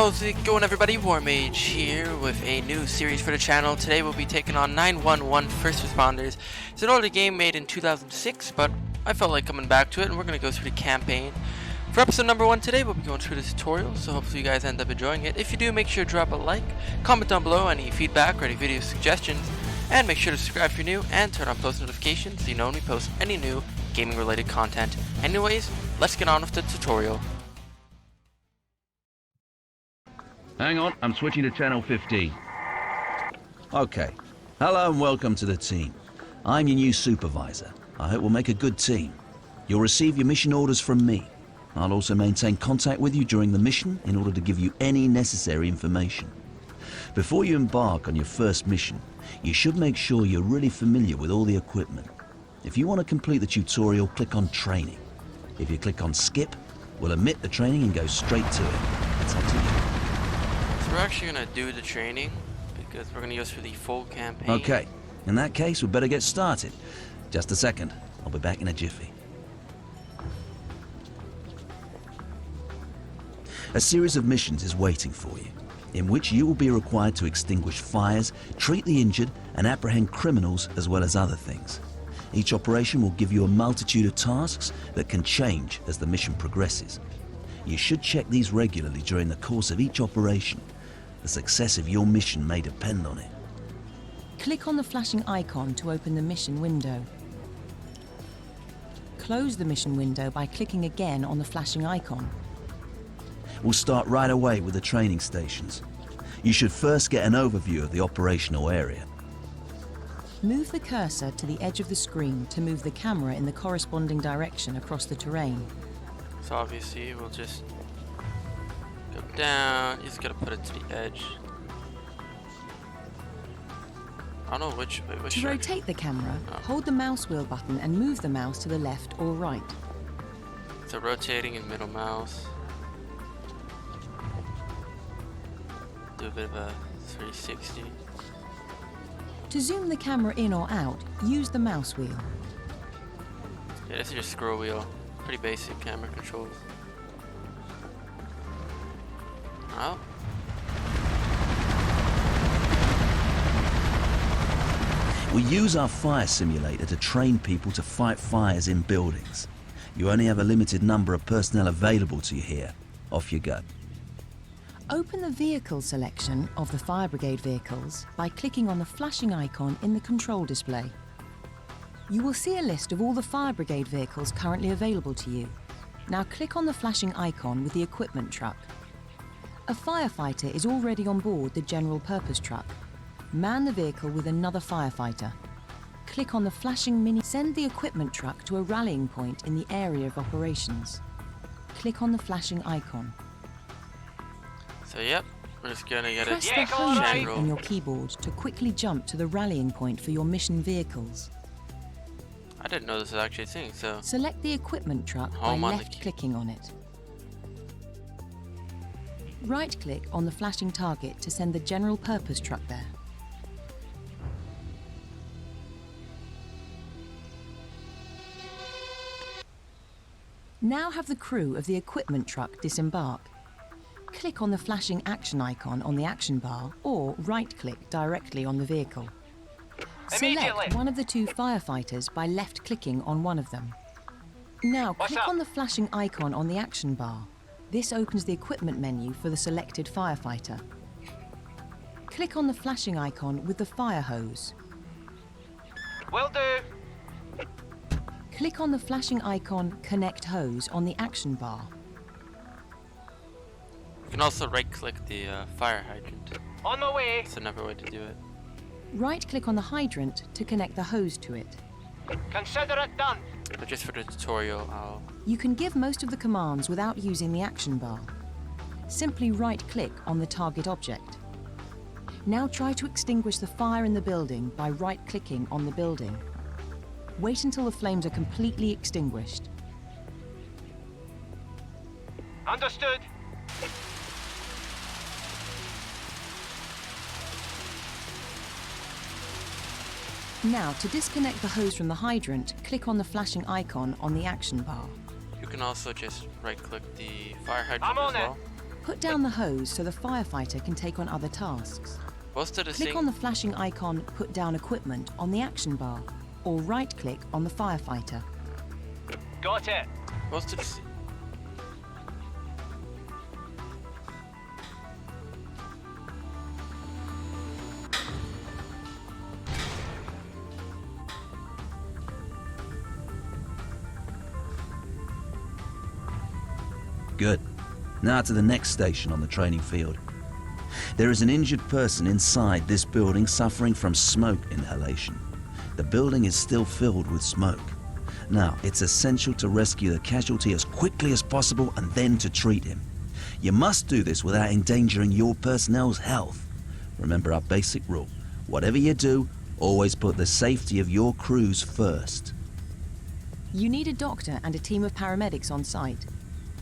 How's it going, everybody? Warmage here with a new series for the channel. Today we'll be taking on 911 First Responders. It's an older game made in 2006, but I felt like coming back to it, and we're going to go through the campaign. For episode number 1 today, we'll be going through the tutorial, so hopefully you guys end up enjoying it. If you do, make sure to drop a like, comment down below any feedback or any video suggestions, and make sure to subscribe if you're new, and turn on post notifications so you know when we post any new gaming related content. Anyways, let's get on with the tutorial. Hang on, I'm switching to channel 15. Okay. Hello and welcome to the team. I'm your new supervisor. I hope we'll make a good team. You'll receive your mission orders from me. I'll also maintain contact with you during the mission in order to give you any necessary information. Before you embark on your first mission, you should make sure you're really familiar with all the equipment. If you want to complete the tutorial, click on Training. If you click on Skip, we'll omit the training and go straight to it. It's up to you. We're actually going to do the training because we're going to go through the full campaign. Okay, in that case, we'd better get started. Just a second, I'll be back in a jiffy. A series of missions is waiting for you, in which you will be required to extinguish fires, treat the injured, and apprehend criminals as well as other things. Each operation will give you a multitude of tasks that can change as the mission progresses. You should check these regularly during the course of each operation. The success of your mission may depend on it. Click on the flashing icon to open the mission window. Close the mission window by clicking again on the flashing icon. We'll start right away with the training stations. You should first get an overview of the operational area. Move the cursor to the edge of the screen to move the camera in the corresponding direction across the terrain. So obviously we'll just go down. You just gotta put it to the edge. I don't know which way. To rotate the camera, hold the mouse wheel button and move the mouse to the left or right. So rotating and middle mouse. Do a bit of a 360. To zoom the camera in or out, use the mouse wheel. Yeah, this is your scroll wheel. Pretty basic camera controls. Oh. We use our fire simulator to train people to fight fires in buildings. You only have a limited number of personnel available to you here. Off you go. Open the vehicle selection of the fire brigade vehicles by clicking on the flashing icon in the control display. You will see a list of all the fire brigade vehicles currently available to you. Now click on the flashing icon with the equipment truck. A firefighter is already on board the general purpose truck. Man the vehicle with another firefighter. Click on the flashing mini. Send the equipment truck to a rallying point in the area of operations. Click on the flashing icon. So yep, we're just gonna get Press it. the home key on your keyboard to quickly jump to the rallying point for your mission vehicles. I didn't know this was actually a thing, so... Select the equipment truck by left-clicking on it. Right-click on the flashing target to send the general purpose truck there. Now have the crew of the equipment truck disembark. Click on the flashing action icon on the action bar or right-click directly on the vehicle. Select one of the two firefighters by left-clicking on one of them. Now click on the flashing icon on the action bar. This opens the equipment menu for the selected firefighter. Click on the flashing icon with the fire hose. Will do. Click on the flashing icon Connect Hose on the action bar. You can also right-click the fire hydrant. On my way. That's another way to do it. Right-click on the hydrant to connect the hose to it. Consider it done. But just for the tutorial, I'll... You can give most of the commands without using the action bar. Simply right-click on the target object. Now try to extinguish the fire in the building by right-clicking on the building. Wait until the flames are completely extinguished. Understood. Now, to disconnect the hose from the hydrant, click on the flashing icon on the action bar. You can also just right-click the fire hydrant I'm on as well. Put down the hose so the firefighter can take on other tasks. Most of the Click on the flashing icon Put Down Equipment on the action bar, or right-click on the firefighter. Got it. most of the Good. Now to the next station on the training field. There is an injured person inside this building suffering from smoke inhalation. The building is still filled with smoke. Now, it's essential to rescue the casualty as quickly as possible and then to treat him. You must do this without endangering your personnel's health. Remember our basic rule. Whatever you do, always put the safety of your crews first. You need a doctor and a team of paramedics on site.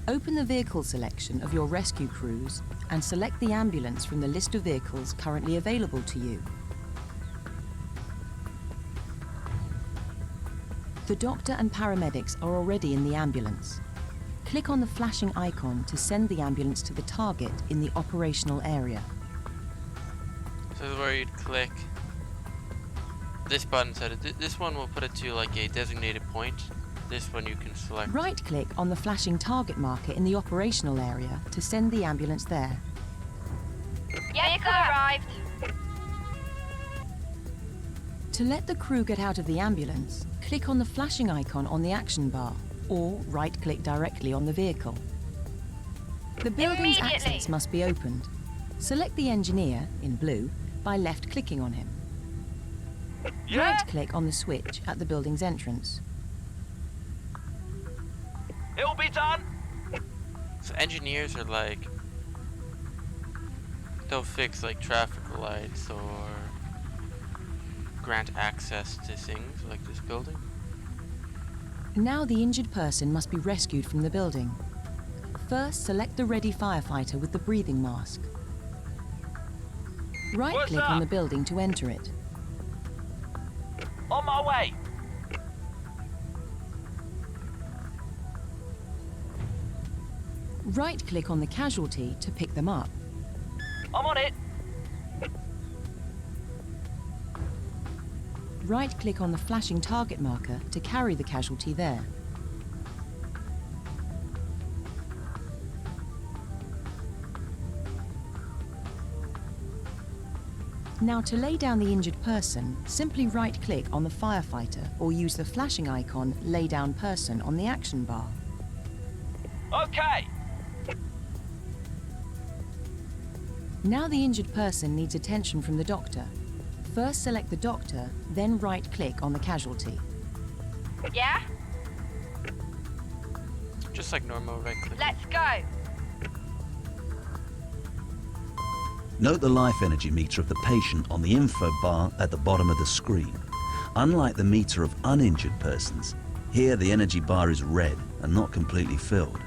Open the vehicle selection of your rescue crews and select the ambulance from the list of vehicles currently available to you. The doctor and paramedics are already in the ambulance. Click on the flashing icon to send the ambulance to the target in the operational area. So this is where you'd click this button. So this one will put it to like a designated point. This one you can select. Right-click on the flashing target marker in the operational area to send the ambulance there. Vehicle arrived. To let the crew get out of the ambulance, click on the flashing icon on the action bar, or right-click directly on the vehicle. The building's Immediately. access must be opened. Select the engineer, in blue, by left-clicking on him. Yeah. Right-click on the switch at the building's entrance. It'll be done. So engineers are like, they'll fix like traffic lights or grant access to things like this building. Now the injured person must be rescued from the building. First, select the ready firefighter with the breathing mask. Right-click on up? the building to enter it. On my way. Right-click on the casualty to pick them up. I'm on it. Right-click on the flashing target marker to carry the casualty there. Now to lay down the injured person, simply right-click on the firefighter or use the flashing icon Lay Down Person on the action bar. Okay. Now the injured person needs attention from the doctor. First select the doctor, then right-click on the casualty. Yeah? Just like normal right click. Let's go. Note the life energy meter of the patient on the info bar at the bottom of the screen. Unlike the meter of uninjured persons, here the energy bar is red and not completely filled.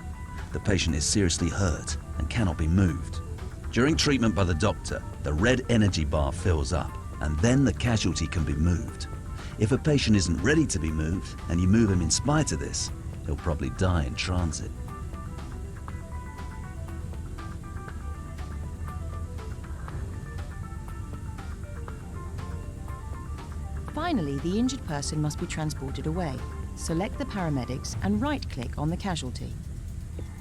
The patient is seriously hurt and cannot be moved. During treatment by the doctor, the red energy bar fills up, and then the casualty can be moved. If a patient isn't ready to be moved, and you move him in spite of this, he'll probably die in transit. Finally, the injured person must be transported away. Select the paramedics and right-click on the casualty.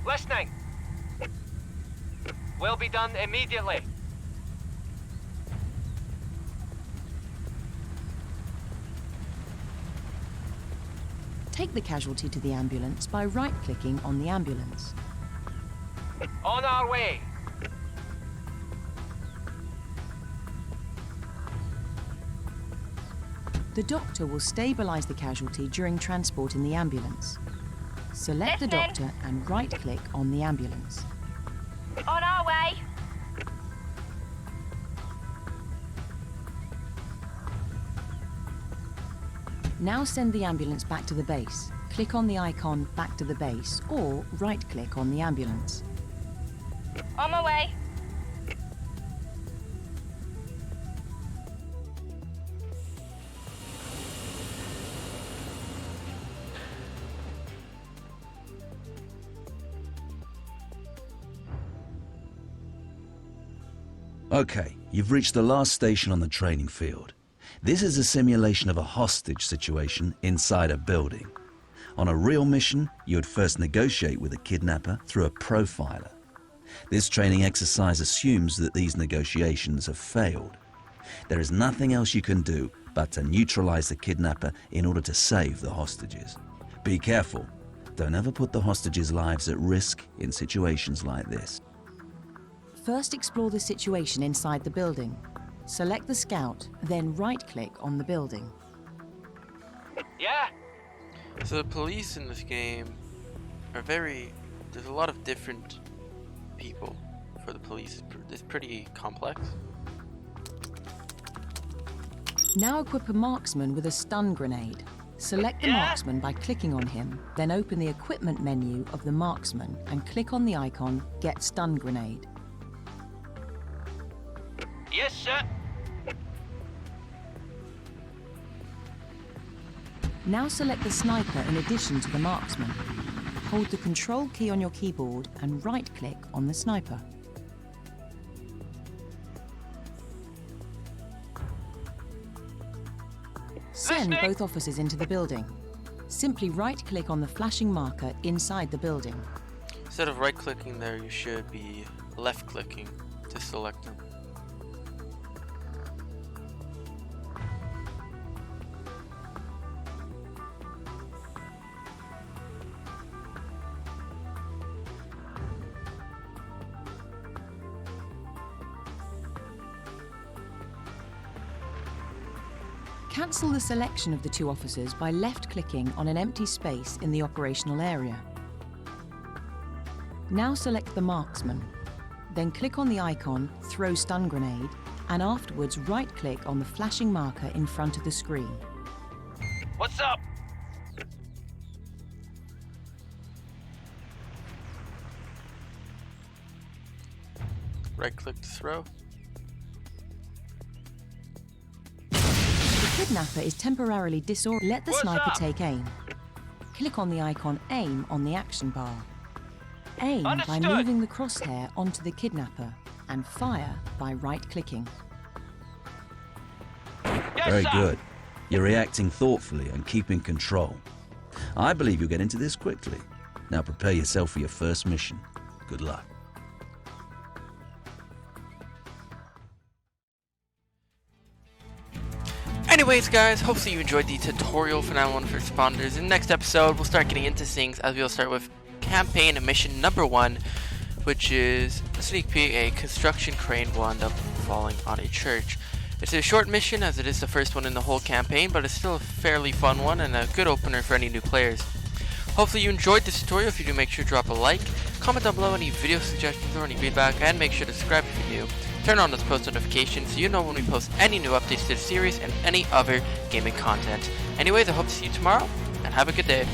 Listening. Will be done immediately. Take the casualty to the ambulance by right-clicking on the ambulance. On our way. The doctor will stabilize the casualty during transport in the ambulance. Select the Listening. doctor and right-click on the ambulance. On our way. Now send the ambulance back to the base. Click on the icon Back to the Base or right-click on the ambulance. On my way. Okay, you've reached the last station on the training field. This is a simulation of a hostage situation inside a building. On a real mission, you would first negotiate with a kidnapper through a profiler. This training exercise assumes that these negotiations have failed. There is nothing else you can do but to neutralize the kidnapper in order to save the hostages. Be careful. Don't ever put the hostages' lives at risk in situations like this. First, explore the situation inside the building. Select the scout, then right-click on the building. Yeah? So the police in this game are there's a lot of different people for the police. It's pretty complex. Now equip a marksman with a stun grenade. Select the marksman by clicking on him, then open the equipment menu of the marksman and click on the icon Get Stun Grenade. Yes, sir. Now select the sniper in addition to the marksman. Hold the Control key on your keyboard and right-click on the sniper. Send both officers into the building. Simply right-click on the flashing marker inside the building. Instead of right-clicking there, you should be left-clicking to select them. Cancel the selection of the two officers by left-clicking on an empty space in the operational area. Now select the marksman. Then click on the icon Throw Stun Grenade and afterwards right-click on the flashing marker in front of the screen. What's up? Right-click to throw. The kidnapper is temporarily disoriented. Let the sniper take aim. Click on the icon Aim on the action bar. Aim by Understood. moving the crosshair onto the kidnapper and fire by right-clicking. Yes, Very sir. good. You're reacting thoughtfully and keeping control. I believe you'll get into this quickly. Now prepare yourself for your first mission. Good luck. Anyways guys, hopefully you enjoyed the tutorial for 911 First Responders. In the next episode, we'll start getting into things as we'll start with campaign and mission number 1, which is a sneak peek. A construction crane will end up falling on a church. It's a short mission as it is the first one in the whole campaign, but it's still a fairly fun one and a good opener for any new players. Hopefully you enjoyed this tutorial. If you do, make sure to drop a like, comment down below any video suggestions or any feedback, and make sure to subscribe if you're new. Turn on those post notifications so you know when we post any new updates to the series and any other gaming content. Anyways, I hope to see you tomorrow, and have a good day.